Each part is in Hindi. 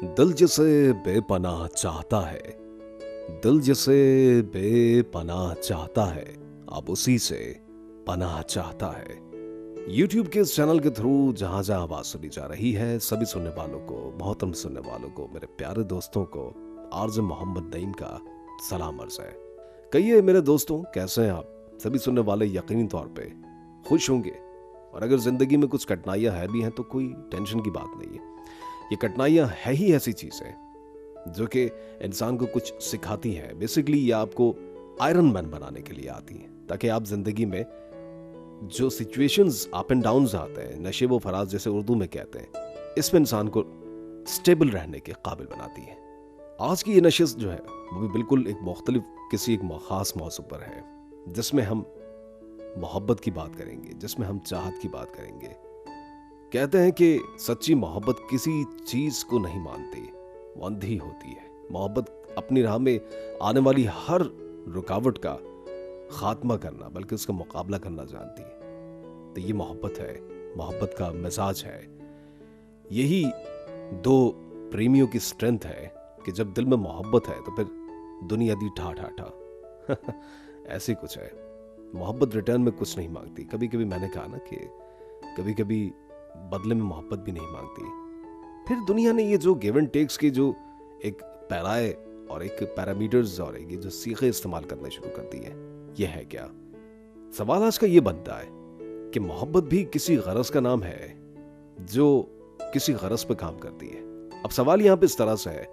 दिल जिसे बेपनाह चाहता है, दिल जिसे बेपनाह चाहता है, अब उसी से पनाह चाहता है। यूट्यूब के इस चैनल के थ्रू जहां जहां आवाज सुनी जा रही है, सभी सुनने वालों को, मोहतरम सुनने वालों को, मेरे प्यारे दोस्तों को आरजे मोहम्मद नईम का सलाम अर्ज है। कहिए मेरे दोस्तों, कैसे हैं आप? सभी सुनने वाले यकीनी तौर पे खुश होंगे, और अगर जिंदगी में कुछ कठिनाइयां है भी हैं तो कोई टेंशन की बात नहीं है। ये कठिनाइयां है ही ऐसी चीजें जो कि इंसान को कुछ सिखाती हैं। बेसिकली ये आपको आयरन मैन बनाने के लिए आती हैं, ताकि आप जिंदगी में जो सिचुएशंस अप एंड डाउन्स आते हैं, नशे व फराज जैसे उर्दू में कहते हैं, इसमें इंसान को स्टेबल रहने के काबिल बनाती है। आज की ये नशिस्त जो है वो भी बिल्कुल एक मुख्तलिफ किसी एक खास मौजू पर है, जिसमें हम मोहब्बत की बात करेंगे, जिसमें हम चाहत की बात करेंगे। कहते हैं कि सच्ची मोहब्बत किसी चीज को नहीं मानती, वो अंधी होती है। मोहब्बत अपनी राह में आने वाली हर रुकावट का खात्मा करना बल्कि उसका मुकाबला करना जानती है। तो ये मोहब्बत है, मोहब्बत का मिजाज है। यही दो प्रेमियों की स्ट्रेंथ है कि जब दिल में मोहब्बत है तो फिर दुनिया दी ठा ठा ठा ऐसी कुछ है। मोहब्बत रिटर्न में कुछ नहीं मांगती। कभी कभी मैंने कहा ना कि कभी कभी बदले में मोहब्बत भी नहीं मांगती। फिर दुनिया ने ये जो गिव एंड टेक्स की जो एक पैराए और एक पैरामीटर्स और एक ये जो सीखे इस्तेमाल करना शुरू कर दी है, ये है क्या? सवाल आज का ये बनता है कि मोहब्बत भी किसी गरज का नाम है जो किसी गरज पे काम करती है। अब सवाल यहां पे इस तरह से है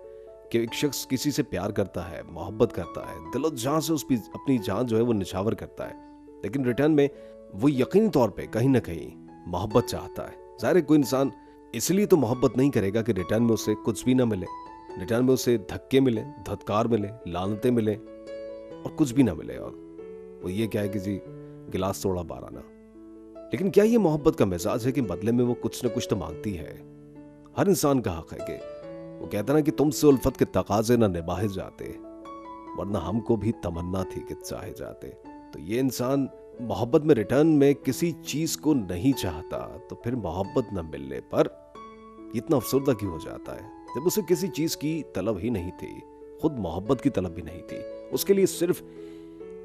कि एक शख्स किसी से प्यार करता है, मोहब्बत करता है, दिलो जान से उसकी अपनी जान जो है वो निछावर करता है, लेकिन रिटर्न में वो यकीनी तौर पे कहीं ना कहीं मोहब्बत चाहता है। जाहिर है कोई इंसान इसलिए तो मोहब्बत नहीं करेगा कि रिटर्न में उसे कुछ भी ना मिले, रिटर्न में उसे धक्के मिले, धत्कार मिले, लानतें मिले और कुछ भी ना मिले, और वो ये क्या है कि जी गिलास तोड़ा बाराना। लेकिन क्या ये मोहब्बत का मिजाज है कि बदले में वो कुछ ना कुछ तो मांगती है? हर इंसान का हक है कि वो कहता ना कि तुमसे उल्फत के तकाजे ना निभाए जाते, वरना हमको भी तमन्ना थी कि चाहे जाते। तो ये इंसान मोहब्बत में रिटर्न में किसी चीज को नहीं चाहता, तो फिर मोहब्बत न मिलने पर इतना अफसरदा क्यों हो जाता है, जब उसे किसी चीज की तलब ही नहीं थी, खुद मोहब्बत की तलब भी नहीं थी। उसके लिए सिर्फ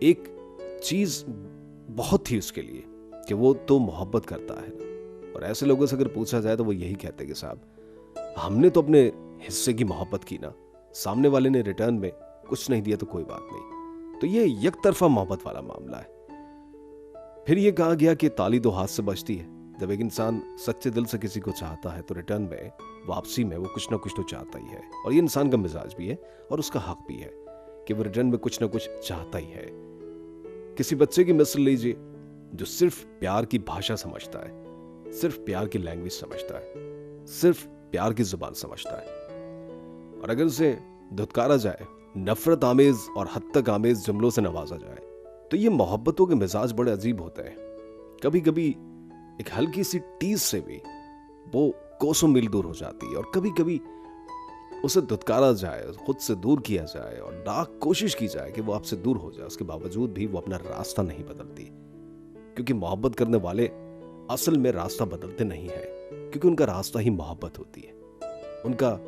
एक चीज बहुत थी उसके लिए कि वो तो मोहब्बत करता है ना। और ऐसे लोगों से अगर पूछा जाए तो वो यही कहते कि साहब हमने तो अपने हिस्से की मोहब्बत की ना, सामने वाले ने रिटर्न में कुछ नहीं दिया तो कोई बात नहीं। तो ये एक तरफा मोहब्बत वाला मामला है। फिर ये कहा गया कि ताली दो हाथ से बजती है। जब एक इंसान सच्चे दिल से किसी को चाहता है तो रिटर्न में वापसी में वो कुछ ना कुछ तो चाहता ही है, और ये इंसान का मिजाज भी है और उसका हक भी है कि वो रिटर्न में कुछ ना कुछ चाहता ही है। किसी बच्चे की मिसाल लीजिए जो सिर्फ प्यार की भाषा समझता है, सिर्फ प्यार की लैंग्वेज समझता है, सिर्फ प्यार की जुबान समझता है, और अगर उसे धुतकारा जाए, नफरत आमेज और हद तक आमेज जुमलों से नवाजा जाए, तो ये मोहब्बतों के मिजाज बड़े अजीब होते हैं। कभी कभी एक हल्की सी टीज से भी वो कोसों मील दूर हो जाती है, और कभी कभी उसे धुतकारा जाए, खुद से दूर किया जाए और लाख कोशिश की जाए कि वो आपसे दूर हो जाए, उसके बावजूद भी वो अपना रास्ता नहीं बदलती। क्योंकि मोहब्बत करने वाले असल में रास्ता बदलते नहीं है, क्योंकि उनका रास्ता ही मोहब्बत होती है। उनका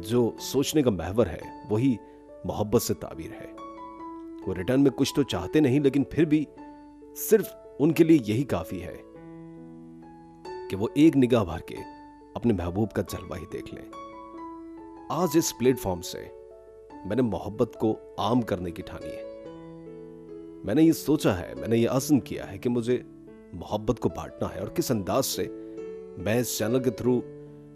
जो सोचने का महवर है वही मोहब्बत से ताबीर है। वो रिटर्न में कुछ तो चाहते नहीं, लेकिन फिर भी सिर्फ उनके लिए यही काफी है कि वो एक निगाह भर के अपने महबूब का जलवा ही देख लें। आज इस प्लेटफॉर्म से मैंने मोहब्बत को आम करने की ठानी है। मैंने ये सोचा है, मैंने ये अज़्म किया है कि मुझे मोहब्बत को बांटना है, और किस अंदाज से मैं इस चैनल के थ्रू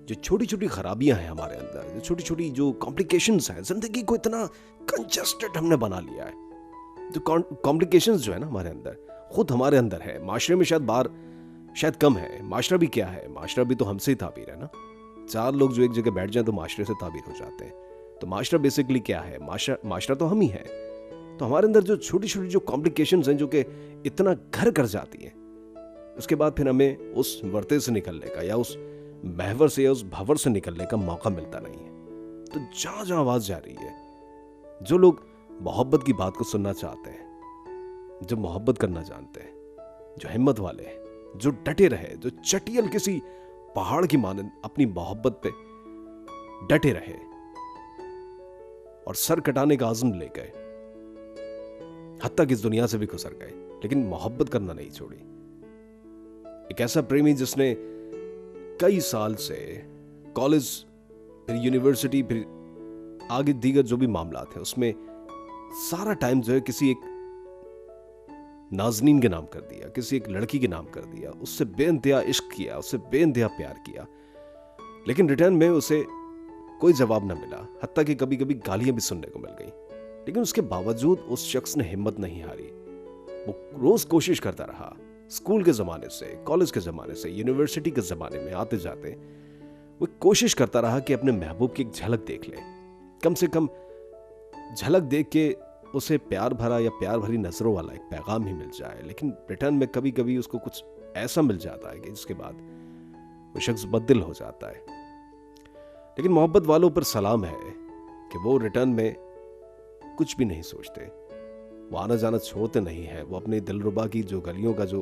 जो छोटी छोटी खराबियां हैं हमारे अंदर, जो छोटी छोटी जो कॉम्प्लिकेशंस हैं, जिंदगी को इतना कंजस्टेड हमने बना लिया है। जो कॉम्प्लिकेशंस जो है ना हमारे अंदर, खुद हमारे अंदर है, माशरे में शायद बाहर शायद कम है। माशरा भी क्या है? माशरा भी तो हमसे ही ताबीर है ना। चार लोग जो एक जगह बैठ जाएं तो माशरे से ताबीर हो जाते हैं। तो माशरा बेसिकली क्या है? माशरा तो हम ही है। तो हमारे अंदर जो छोटी छोटी जो कॉम्प्लिकेशंस हैं जो कि इतना घर कर जाती हैं, उसके बाद फिर हमें उस वर्ते से निकलने का या उस महवर से या उस भंवर से निकलने का मौका मिलता नहीं है। तो जहां जहां आवाज जा रही है, जो लोग मोहब्बत की बात को सुनना चाहते हैं, जो मोहब्बत करना जानते हैं, जो हिम्मत वाले हैं, जो डटे रहे, जो चटियल किसी पहाड़ की मानंद अपनी मोहब्बत पे डटे रहे और सर कटाने का आज़म ले गए, हत्ता कि इस दुनिया से भी गुजर गए, लेकिन मोहब्बत करना नहीं छोड़ी। एक ऐसा प्रेमी जिसने कई साल से कॉलेज, फिर यूनिवर्सिटी, फिर आगे दीगर जो भी मामला थे उसमें सारा टाइम जो है किसी एक नाजनीन के नाम कर दिया, किसी एक लड़की के नाम कर दिया, उससे बेइंतहा इश्क किया, उससे बेइंतहा प्यार किया, लेकिन रिटर्न में उसे कोई जवाब न मिला, हत्ता कि कभी कभी गालियां भी सुनने को मिल गई। लेकिन उसके बावजूद उस शख्स ने हिम्मत नहीं हारी, वो रोज कोशिश करता रहा। स्कूल के ज़माने से, कॉलेज के ज़माने से, यूनिवर्सिटी के ज़माने में आते जाते वो कोशिश करता रहा कि अपने महबूब की एक झलक देख ले, कम से कम झलक देख के उसे प्यार भरा या प्यार भरी नजरों वाला एक पैगाम ही मिल जाए। लेकिन रिटर्न में कभी कभी उसको कुछ ऐसा मिल जाता है कि जिसके बाद वो शख्स बददिल हो जाता है। लेकिन मोहब्बत वालों पर सलाम है कि वो रिटर्न में कुछ भी नहीं सोचते, वो आना जाना छोड़ते नहीं है, वो अपने दिलरुबा की जो गलियों का जो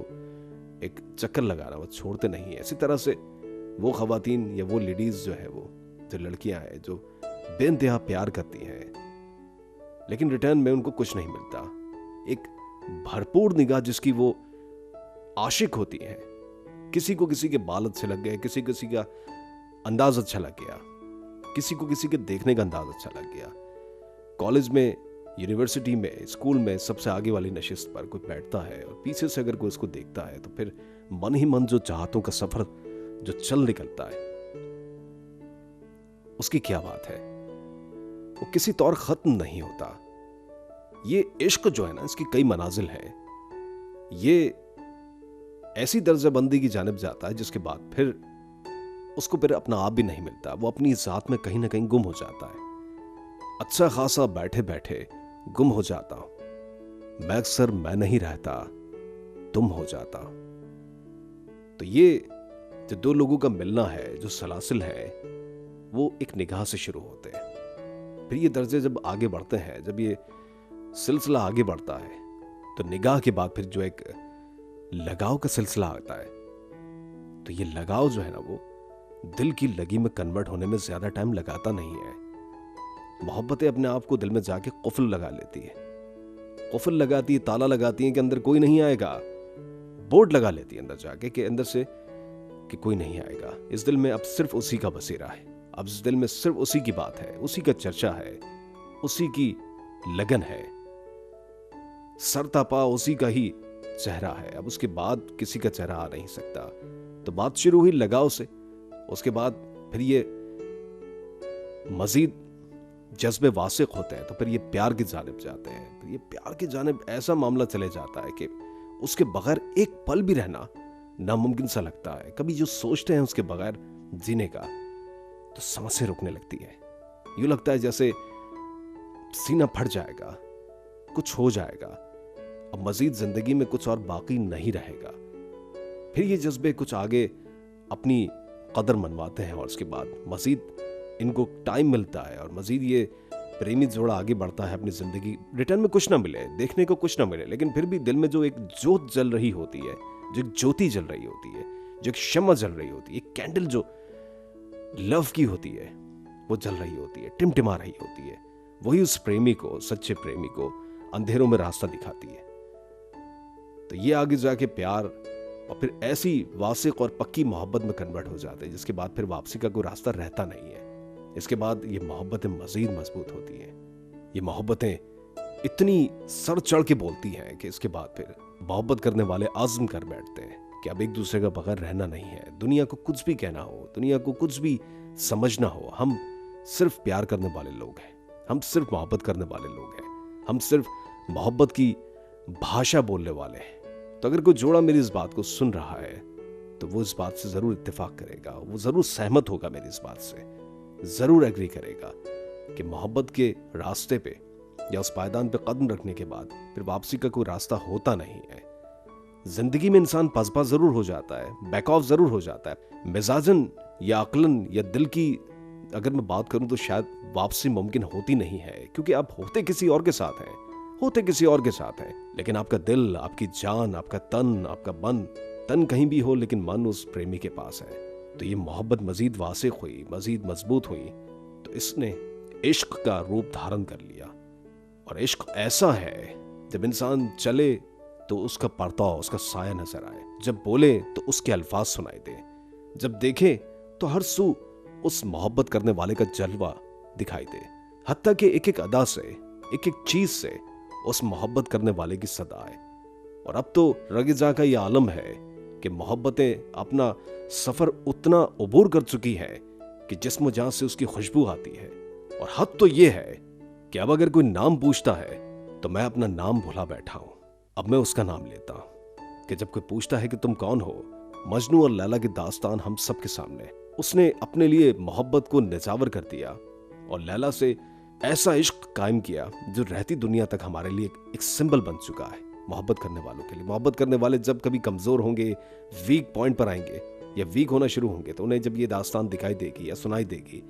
एक चक्कर लगाना वो छोड़ते नहीं है। इसी तरह से वो खवातीन या वो लेडीज जो है, वो जो लड़कियां हैं जो बेइंतहा प्यार करती हैं, लेकिन रिटर्न में उनको कुछ नहीं मिलता। एक भरपूर निगाह जिसकी वो आशिक होती है, किसी को किसी के बाल अच्छे लग गए, किसी किसी का अंदाज अच्छा लग गया, किसी को किसी के देखने का अंदाज अच्छा लग गया। कॉलेज में, यूनिवर्सिटी में, स्कूल में सबसे आगे वाली नशिस्त पर कोई बैठता है और पीछे से अगर कोई उसको देखता है तो फिर मन ही मन जो चाहतों का सफर जो चल निकलता है, उसकी क्या बात है, वो किसी तौर खत्म नहीं होता। ये इश्क जो है ना, इसकी कई मनाजिल हैं। ये ऐसी दर्जाबंदी की जानिब जाता है जिसके बाद फिर उसको फिर अपना आप भी नहीं मिलता, वो अपनी जात में कहीं ना कहीं गुम हो जाता है। अच्छा खासा बैठे बैठे गुम हो जाता हूं मैं, अक्सर मैं नहीं रहता, तुम हो जाता। तो ये जो दो लोगों का मिलना है, जो सलासिल है, वो एक निगाह से शुरू होते हैं। फिर ये दर्जे जब आगे बढ़ते हैं, जब ये सिलसिला आगे बढ़ता है, तो निगाह के बाद फिर जो एक लगाव का सिलसिला आता है, तो ये लगाव जो है ना, वो दिल की लगी में कन्वर्ट होने में ज्यादा टाइम लगाता नहीं है। मोहब्बतें अपने आप को दिल में जाके कुफल लगा लेती है, कुफल लगाती है, ताला लगाती है कि अंदर कोई नहीं आएगा, बोर्ड लगा लेती है अंदर जाके कि अंदर से कि कोई नहीं आएगा। इस दिल में अब सिर्फ उसी का बसेरा है, अब इस दिल में सिर्फ उसी की बात है, उसी का चर्चा है, उसी की लगन है, सरतापा उसी का ही चेहरा है। अब उसके बाद किसी का चेहरा आ नहीं सकता। तो बात शुरू हुई लगाव से, उसके बाद फिर ये मजीद जज्बे वासिक होते हैं, तो फिर ये प्यार की जानिब जाते हैं। फिर ये प्यार की जानिब ऐसा मामला चले जाता है कि उसके बगैर एक पल भी रहना नामुमकिन सा लगता है। कभी जो सोचते हैं उसके बगैर जीने का, तो सांसें रुकने लगती है। यूं लगता है जैसे सीना फट जाएगा, कुछ हो जाएगा, अब मजीद जिंदगी में कुछ और बाकी नहीं रहेगा। फिर ये जज्बे कुछ आगे अपनी कदर मनवाते हैं और उसके बाद मजीद इनको टाइम मिलता है और मजीद ये प्रेमी जोड़ा आगे बढ़ता है अपनी जिंदगी। रिटर्न में कुछ ना मिले, देखने को कुछ ना मिले, लेकिन फिर भी दिल में जो एक जोत जल रही होती है, जो एक ज्योति जल रही होती है, जो एक शम्मा जल रही होती है, एक कैंडल जो लव की होती है, वो जल रही होती है, टिमटिमा रही होती है, वही उस प्रेमी को, सच्चे प्रेमी को अंधेरों में रास्ता दिखाती है। तो ये आगे जाके प्यार और फिर ऐसी वासिक और पक्की मोहब्बत में कन्वर्ट हो जाते हैं जिसके बाद फिर वापसी का कोई रास्ता रहता नहीं है। इसके बाद ये मोहब्बतें मजीद मजबूत होती हैं, ये मोहब्बतें इतनी सर चढ़ के बोलती हैं कि इसके बाद फिर मोहब्बत करने वाले आज़म कर बैठते हैं कि अब एक दूसरे का बगैर रहना नहीं है। दुनिया को कुछ भी कहना हो, दुनिया को कुछ भी समझना हो, हम सिर्फ प्यार करने वाले लोग हैं, हम सिर्फ मोहब्बत करने वाले लोग हैं, हम सिर्फ मोहब्बत की भाषा बोलने वाले हैं। तो अगर कोई जोड़ा मेरी इस बात को सुन रहा है तो वो इस बात से जरूर इत्तेफाक करेगा, वो जरूर सहमत होगा मेरी इस बात से, जरूर एग्री करेगा कि मोहब्बत के रास्ते पे या उस पायदान पे कदम रखने के बाद फिर वापसी का कोई रास्ता होता नहीं है। जिंदगी में इंसान पसपा जरूर हो जाता है, बैक ऑफ जरूर हो जाता है, मिजाजन या अक्लन या दिल की अगर मैं बात करूं तो शायद वापसी मुमकिन होती नहीं है, क्योंकि आप होते किसी और के साथ हैं, होते किसी और के साथ हैं, लेकिन आपका दिल, आपकी जान, आपका तन, आपका मन, तन कहीं भी हो लेकिन मन उस प्रेमी के पास है। तो ये मोहब्बत मजीद वासिक हुई, मजीद मजबूत हुई इसने इश्क का रूप धारण कर लिया। और इश्क ऐसा है, जब इंसान चले तो उसका पर्ताव, उसका साया नजर आए, जब बोले तो उसके अल्फाज सुनाई दे, जब देखे तो हर सू उस मोहब्बत करने वाले का जलवा दिखाई दे, हत्ता कि एक एक अदा से, एक एक चीज से उस मोहब्बत करने वाले की सदा आए। और अब तो रगिजा का यह आलम है कि मोहब्बतें अपना सफर उतना उबूर कर चुकी है कि जिस्म जान से उसकी खुशबू आती है। और हद तो यह है कि अब अगर कोई नाम पूछता है तो मैं अपना नाम भुला बैठा हूं। अब मैं उसका नाम लेता हूं कि जब कोई पूछता है कि तुम कौन हो, मजनू और लैला की दास्तान हम सबके सामने। उसने अपने लिए मोहब्बत को निजावर कर दिया और लैला से ऐसा इश्क कायम किया जो रहती दुनिया तक हमारे लिए एक सिंबल बन चुका है मोहब्बत करने वालों के लिए। मोहब्बत करने वाले जब कभी कमजोर होंगे, वीक पॉइंट पर आएंगे या वीक होना शुरू होंगे, तो उन्हें जब ये दास्तान दिखाई देगी या सुनाई देगी,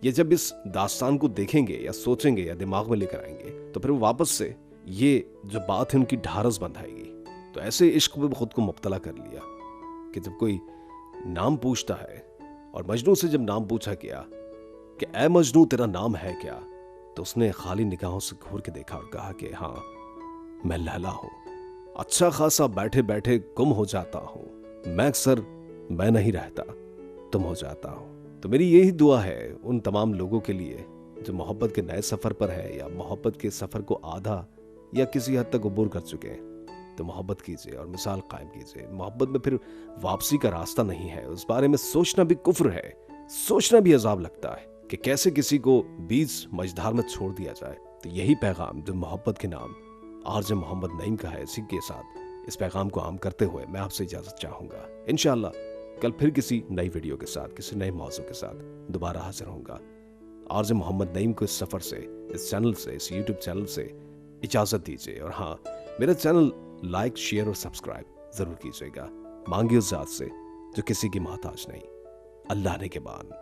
ये जब इस दास्तान को देखेंगे या सोचेंगे या दिमाग में लेकर आएंगे, तो फिर वो वापस से ये जो बात है उनकी ढारस बंधाएगी। तो ऐसे इश्क में खुद को मुब्तला कर लिया कि जब कोई नाम पूछता है, और मजनू से जब नाम पूछा गया कि ऐ मजनू तेरा नाम है क्या, तो उसने खाली निगाहों से घूर के देखा और कहा कि हाँ मैं लैला हूं। अच्छा खासा बैठे बैठे गुम हो जाता हूं, मैं अक्सर मैं नहीं रहता, तुम हो जाता हूं। तो मेरी यही दुआ है उन तमाम लोगों के लिए जो मोहब्बत के नए सफर पर है या मोहब्बत के सफर को आधा या किसी हद तक अबूर कर चुके हैं। तो मोहब्बत कीजिए और मिसाल कायम कीजिए। मोहब्बत में फिर वापसी का रास्ता नहीं है, उस बारे में सोचना भी कुफ्र है, सोचना भी अजाब लगता है कि कैसे किसी को बीच मझधार में छोड़ दिया जाए। तो यही पैगाम जो मोहब्बत के नाम आरजे मोहम्मद नईम का है, इसी के साथ इस पैगाम को आम करते हुए मैं आपसे इजाजत चाहूंगा। इंशाअल्लाह कल फिर किसी नई वीडियो के साथ, किसी नए मौजू के साथ दोबारा हाजिर होऊंगा। आरजे मोहम्मद नईम को इस सफर से, इस चैनल से, इस यूट्यूब चैनल से इजाजत दीजिए। और हाँ, मेरा चैनल लाइक, शेयर और सब्सक्राइब जरूर कीजिएगा। मांगिए उस जात से जो किसी की मोहताज नहीं, अल्लाह ने के बान।